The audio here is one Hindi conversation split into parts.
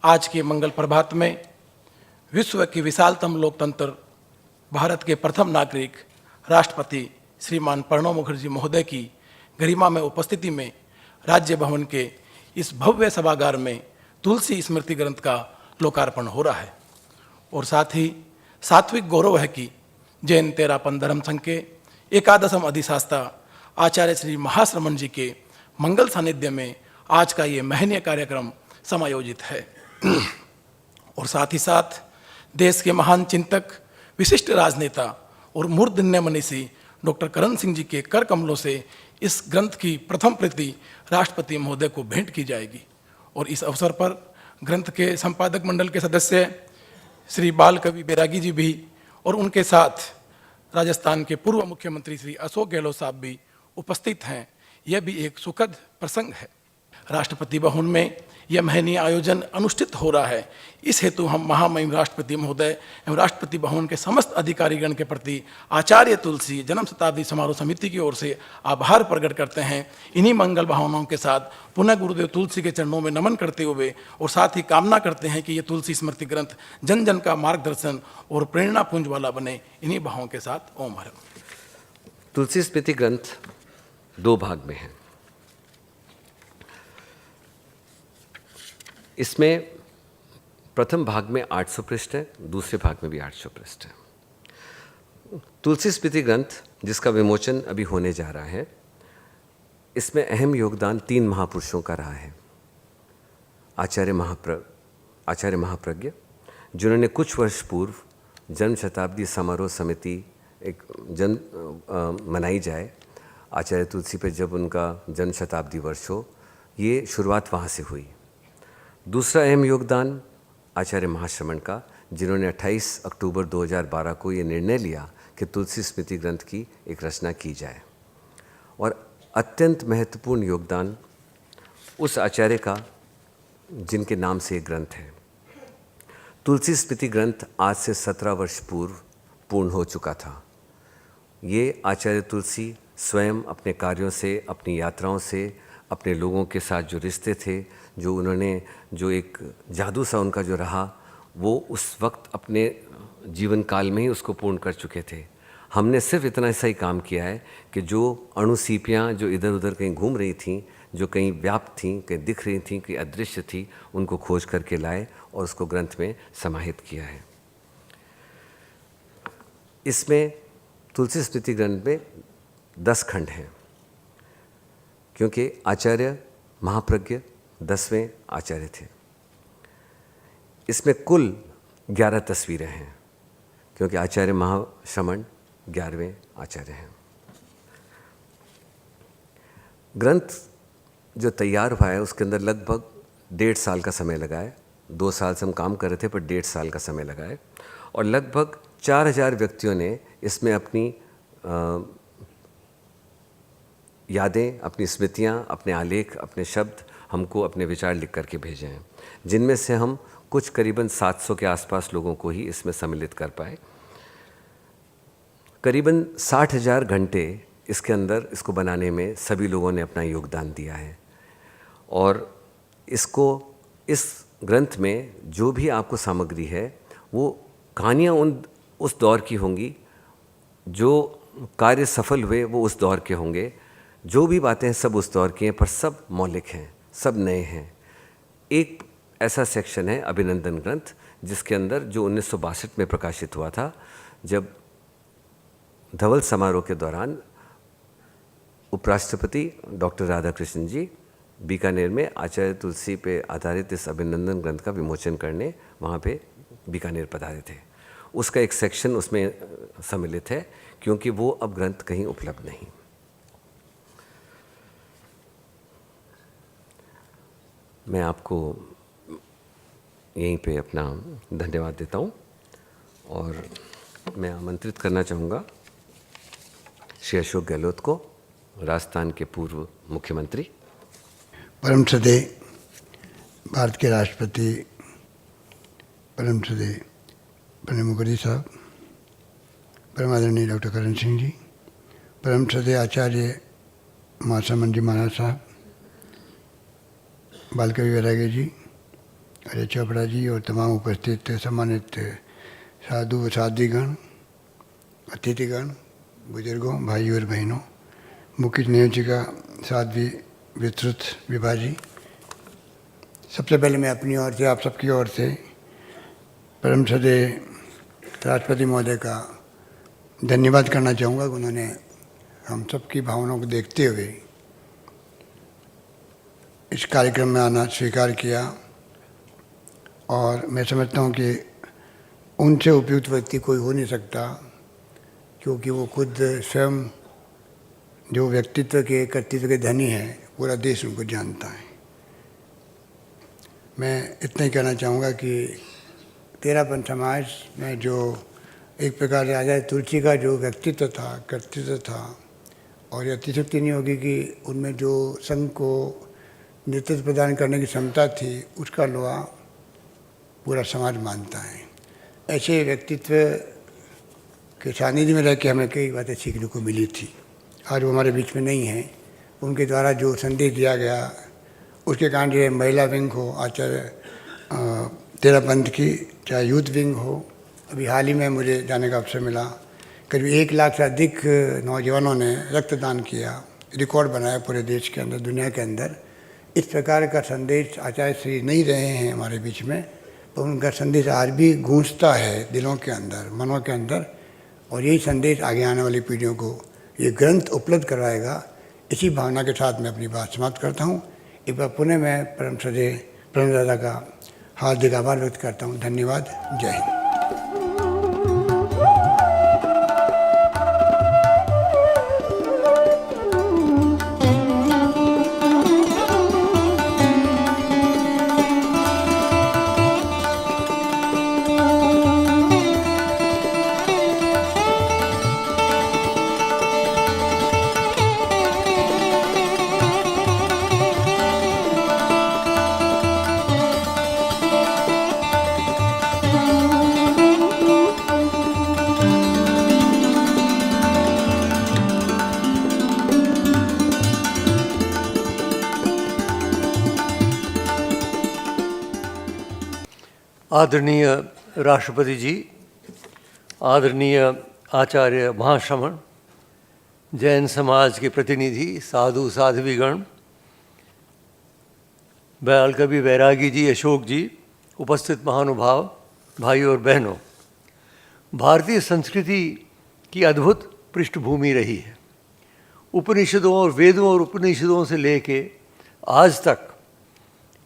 आज के मंगल प्रभात में विश्व की विशालतम लोकतंत्र भारत के प्रथम नागरिक राष्ट्रपति श्रीमान प्रणब मुखर्जी महोदय की गरिमा में उपस्थिति में राज्य भवन के इस भव्य सभागार में तुलसी स्मृति ग्रंथ का लोकार्पण हो रहा है। और साथ ही सात्विक गौरव है कि जैन तेरापन धर्म संघ के एकादशम अधिशास्ता आचार्य श्री महाश्रमण जी के मंगल सानिध्य में आज का ये महनीय कार्यक्रम समायोजित है। और साथ ही साथ देश के महान चिंतक, विशिष्ट राजनेता और मूर्धन्य मनीषी डॉक्टर करण सिंह जी के कर कमलों से इस ग्रंथ की प्रथम प्रति राष्ट्रपति महोदय को भेंट की जाएगी। और इस अवसर पर ग्रंथ के संपादक मंडल के सदस्य श्री बाल कवि बैरागी जी भी और उनके साथ राजस्थान के पूर्व मुख्यमंत्री श्री अशोक गहलोत साहब भी उपस्थित हैं। यह भी एक सुखद प्रसंग है। राष्ट्रपति भवन में यह महनीय आयोजन अनुष्ठित हो रहा है। इस हेतु हम महामहिम राष्ट्रपति महोदय एवं राष्ट्रपति भवन के समस्त अधिकारीगण के प्रति आचार्य तुलसी जन्म शताब्दी समारोह समिति की ओर से आभार प्रकट करते हैं। इन्हीं मंगल भावनाओं के साथ पुनः गुरुदेव तुलसी के चरणों में नमन करते हुए और साथ ही कामना करते हैं कि ये तुलसी स्मृति ग्रंथ जन जन का मार्गदर्शन और प्रेरणा पुंज वाला बने। इन्हीं भावों के साथ ओम हर। तुलसी स्मृति ग्रंथ दो भाग में है। इसमें प्रथम भाग में 800 पृष्ठ है, दूसरे भाग में भी 800 पृष्ठ है। तुलसी स्मृति ग्रंथ जिसका विमोचन अभी होने जा रहा है, इसमें अहम योगदान 3 महापुरुषों का रहा है। आचार्य महाप्रज्ञ, जिन्होंने कुछ वर्ष पूर्व जन्म शताब्दी समारोह समिति एक मनाई जाए आचार्य तुलसी पे, जब उनका जन्म शताब्दी वर्ष हो, ये शुरुआत वहाँ से हुई। दूसरा अहम योगदान आचार्य महाश्रमण का, जिन्होंने 28 अक्टूबर 2012 को ये निर्णय लिया कि तुलसी स्मृति ग्रंथ की एक रचना की जाए। और अत्यंत महत्वपूर्ण योगदान उस आचार्य का जिनके नाम से ये ग्रंथ है। तुलसी स्मृति ग्रंथ आज से 17 वर्ष पूर्व पूर्ण हो चुका था। ये आचार्य तुलसी स्वयं अपने कार्यों से, अपनी यात्राओं से, अपने लोगों के साथ जो रिश्ते थे, जो उन्होंने जो एक जादू सा उनका जो रहा, वो उस वक्त अपने जीवन काल में ही उसको पूर्ण कर चुके थे। हमने सिर्फ इतना सा ही काम किया है कि जो अणुसीपियाँ जो इधर उधर कहीं घूम रही थीं, जो कहीं व्याप्त थीं, कहीं दिख रही थीं, कहीं अदृश्य थी, उनको खोज करके लाए और उसको ग्रंथ में समाहित किया है। इसमें तुलसी स्मृति ग्रंथ में 10 खंड हैं, क्योंकि आचार्य महाप्रज्ञ 10वें आचार्य थे। इसमें कुल 11 तस्वीरें हैं, क्योंकि आचार्य महाश्रमण 11वें आचार्य हैं। ग्रंथ जो तैयार हुआ है उसके अंदर लगभग 1.5 साल का समय लगा है। 2 साल से हम काम कर रहे थे, पर 1.5 साल का समय लगा है। और लगभग 4000 व्यक्तियों ने इसमें अपनी यादें, अपनी स्मृतियाँ, अपने आलेख, अपने शब्द हमको अपने विचार लिख करके भेजे हैं, जिनमें से हम कुछ करीबन 700 के आसपास लोगों को ही इसमें सम्मिलित कर पाए। करीबन 60,000 घंटे इसके अंदर इसको बनाने में सभी लोगों ने अपना योगदान दिया है। और इस ग्रंथ में जो भी आपको सामग्री है, वो कहानियाँ उस दौर की होंगी, जो कार्य सफल हुए वो उस दौर के होंगे, जो भी बातें हैं सब उस दौर की हैं, पर सब मौलिक हैं, सब नए हैं। एक ऐसा सेक्शन है अभिनंदन ग्रंथ, जिसके अंदर जो 1962 में प्रकाशित हुआ था, जब धवल समारोह के दौरान उपराष्ट्रपति डॉक्टर राधाकृष्णन जी बीकानेर में आचार्य तुलसी पे आधारित इस अभिनंदन ग्रंथ का विमोचन करने वहाँ पे बीकानेर पधारे थे। उसका एक सेक्शन उसमें सम्मिलित है, क्योंकि वो अब ग्रंथ कहीं उपलब्ध नहीं। मैं आपको यहीं पे अपना धन्यवाद देता हूँ और मैं आमंत्रित करना चाहूँगा श्री अशोक गहलोत को, राजस्थान के पूर्व मुख्यमंत्री। परम श्रद्धेय भारत के राष्ट्रपति परम श्रद्धेय प्रणब मुखर्जी साहब, परम आदरणीय डॉक्टर करण सिंह जी, परम श्रद्धेय आचार्य महाश्रमण जी महाराज साहब, बाल कवि बैरागी जी, अजय चोपड़ा जी और तमाम उपस्थित सम्मानित साधु साध्वीगण, अतिथिगण, बुजुर्गों, भाइयों और बहनों, मुख्य नियोजिका साध्वी विस्तृत विभा जी, सबसे पहले मैं अपनी ओर से, आप सबकी ओर से परम श्रद्धेय राष्ट्रपति महोदय का धन्यवाद करना चाहूँगा कि उन्होंने हम सबकी भावनाओं को देखते हुए इस कार्यक्रम में आना स्वीकार किया। और मैं समझता हूँ कि उनसे उपयुक्त व्यक्ति कोई हो नहीं सकता, क्योंकि वो खुद स्वयं जो व्यक्तित्व के कर्तृत्व के धनी हैं, पूरा देश उनको जानता है। मैं इतना ही कहना चाहूँगा कि तेरापन समाज में जो एक प्रकार से आचार्य तुलसी का जो व्यक्तित्व था, कर्तृत्व था, और यह अतिशक्ति नहीं होगी कि उनमें जो संघ को नेतृत्व प्रदान करने की क्षमता थी, उसका लोहा पूरा समाज मानता है। ऐसे व्यक्तित्व के सानिध्य में रह के हमें कई बातें सीखने को मिली थी। आज वो हमारे बीच में नहीं हैं। उनके द्वारा जो संदेश दिया गया, उसके कारण जो महिला विंग हो आचार्य तेरापंथ की, चाहे यूथ विंग हो, अभी हाल ही में मुझे जाने का अवसर मिला, करीब 1 लाख से अधिक नौजवानों ने रक्तदान किया, रिकॉर्ड बनाया पूरे देश के अंदर, दुनिया के अंदर। इस प्रकार का संदेश आचार्य श्री नहीं रहे हैं हमारे बीच में, तो उनका संदेश आज भी गूंजता है दिलों के अंदर, मनों के अंदर, और यही संदेश आगे आने वाली पीढ़ियों को ये ग्रंथ उपलब्ध कराएगा। इसी भावना के साथ मैं अपनी बात समाप्त करता हूँ। एक बार पुनः मैं परम श्रद्धेय प्रणव दादा का हार्दिक आभार व्यक्त करता हूँ। धन्यवाद। जय हिंद। आदरणीय राष्ट्रपति जी, आदरणीय आचार्य महाश्रमण, जैन समाज के प्रतिनिधि, साधु साध्वीगण, बैल कवि बैरागी जी, अशोक जी, उपस्थित महानुभाव, भाइयों और बहनों, भारतीय संस्कृति की अद्भुत पृष्ठभूमि रही है। उपनिषदों और वेदों और उपनिषदों से लेके आज तक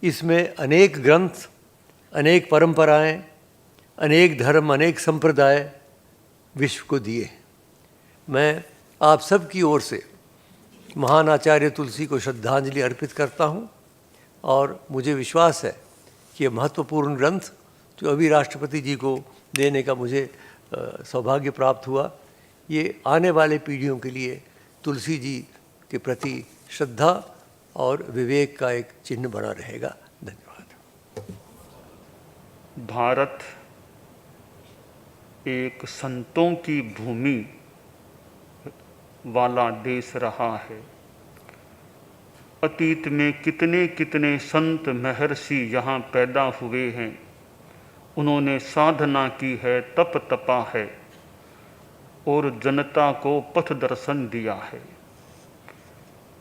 इसमें अनेक ग्रंथ, अनेक परंपराएं, अनेक धर्म, अनेक संप्रदाय विश्व को दिए। मैं आप सब की ओर से महान आचार्य तुलसी को श्रद्धांजलि अर्पित करता हूं, और मुझे विश्वास है कि यह महत्वपूर्ण ग्रंथ जो अभी राष्ट्रपति जी को देने का मुझे सौभाग्य प्राप्त हुआ, ये आने वाले पीढ़ियों के लिए तुलसी जी के प्रति श्रद्धा और विवेक का एक चिन्ह बना रहेगा। भारत एक संतों की भूमि वाला देश रहा है। अतीत में कितने कितने संत महर्षि यहाँ पैदा हुए हैं। उन्होंने साधना की है, तप तपा है और जनता को पथ दर्शन दिया है।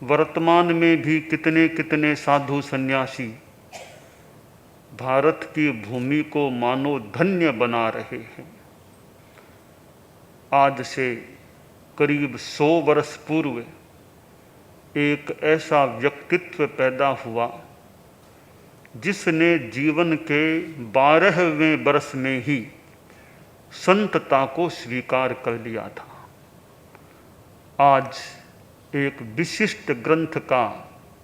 वर्तमान में भी कितने कितने साधु सन्यासी भारत की भूमि को मानो धन्य बना रहे हैं। आज से करीब 100 वर्ष पूर्व एक ऐसा व्यक्तित्व पैदा हुआ जिसने जीवन के 12वें वर्ष में ही संतता को स्वीकार कर लिया था। आज एक विशिष्ट ग्रंथ का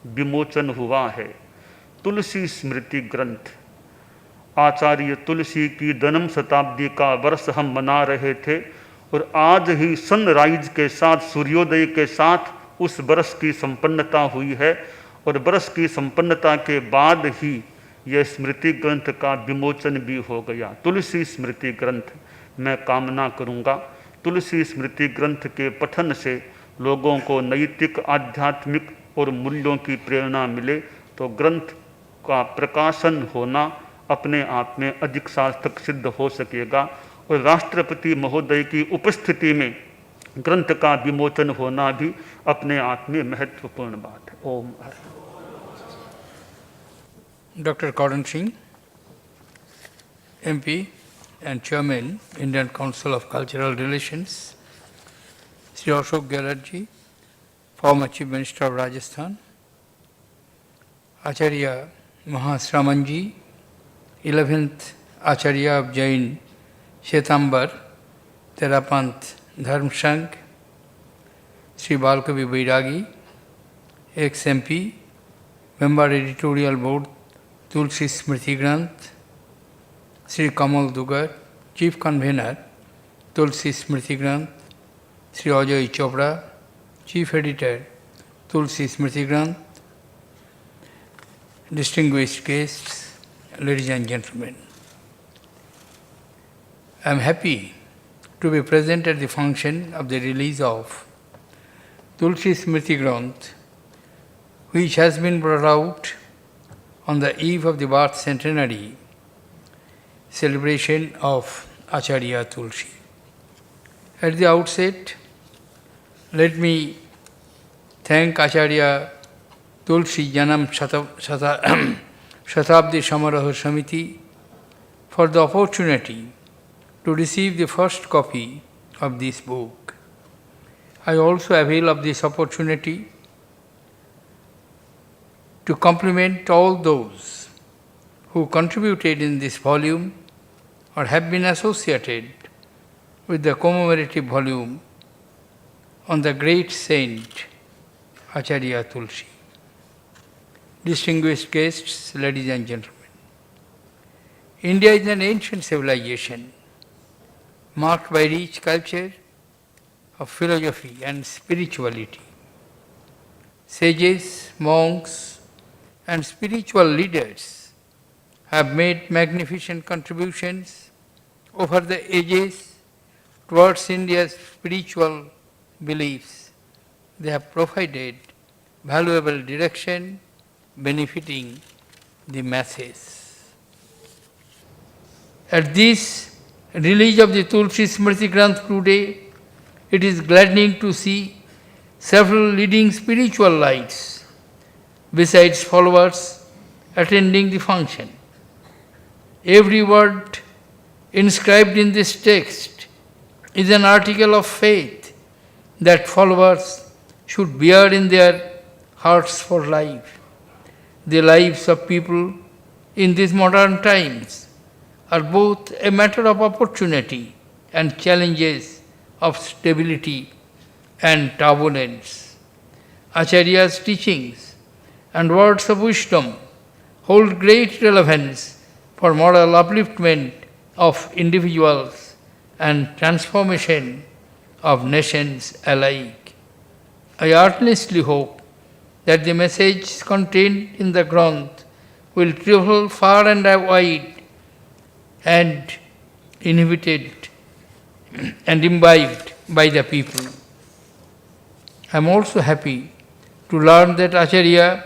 विमोचन हुआ है, तुलसी स्मृति ग्रंथ। आचार्य तुलसी की जन्म शताब्दी का वर्ष हम मना रहे थे, और आज ही सनराइज के साथ, सूर्योदय के साथ उस वर्ष की संपन्नता हुई है, और वर्ष की संपन्नता के बाद ही यह स्मृति ग्रंथ का विमोचन भी हो गया। तुलसी स्मृति ग्रंथ, मैं कामना करूँगा तुलसी स्मृति ग्रंथ के पठन से लोगों को नैतिक, आध्यात्मिक और मूल्यों की प्रेरणा मिले, तो ग्रंथ का प्रकाशन होना अपने आप में अधिक सार्थक सिद्ध हो सकेगा। और राष्ट्रपति महोदय की उपस्थिति में ग्रंथ का विमोचन होना भी अपने आप में महत्वपूर्ण बात है। ओम। Dr. Karan Singh, MP and Chairman, Indian Council of Cultural Relations, Sri Ashok Gehlot ji, former Chief Minister of Rajasthan, Acharya Mahasraman ji, 11th Acharya of Jain Shwetambar Terapanth Dharm Sangh, Sri Balkavi Bairagi, ex-MP, Member Editorial Board, Tulsi Smriti Granth, Sri Kamal Dugar, Chief Convener, Tulsi Smriti Granth, Sri Ajay Chopra, Chief Editor, Tulsi Smriti Granth, distinguished guests, ladies and gentlemen. I am happy to be present at the function of the release of Tulsi Smriti Granth, which has been brought out on the eve of the birth centenary celebration of Acharya Tulsi. At the outset, let me thank Acharya Tulsi Janam Shatabdi Samaraha Samiti for the opportunity to receive the first copy of this book. I also avail of this opportunity to compliment all those who contributed in this volume or have been associated with the commemorative volume on the great saint Acharya Tulsi. Distinguished guests, ladies and gentlemen, India is an ancient civilization marked by rich culture of philosophy and spirituality. Sages, monks, and spiritual leaders have made magnificent contributions over the ages towards India's spiritual beliefs. They have provided valuable direction benefiting the masses. At this release of the Tulsi Smriti Granth today, it is gladdening to see several leading spiritual lights besides followers attending the function. Every word inscribed in this text is an article of faith that followers should bear in their hearts for life. The lives of people in these modern times are both a matter of opportunity and challenges of stability and turbulence. Acharya's teachings and words of wisdom hold great relevance for moral upliftment of individuals and transformation of nations alike. I earnestly hope that the message contained in the Granth will travel far and wide and inhibited and imbibed by the people. I am also happy to learn that Acharya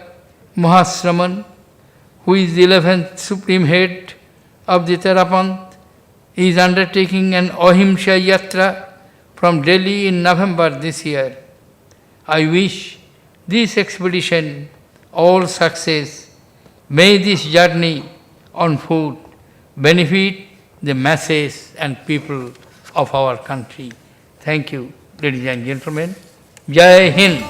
Mahasraman, who is the 11th Supreme Head of the Terapanth, is undertaking an Ahimsa Yatra from Delhi in November this year. I wish this expedition all success. May this journey on foot benefit the masses and people of our country. Thank you, ladies and gentlemen. Jai Hind.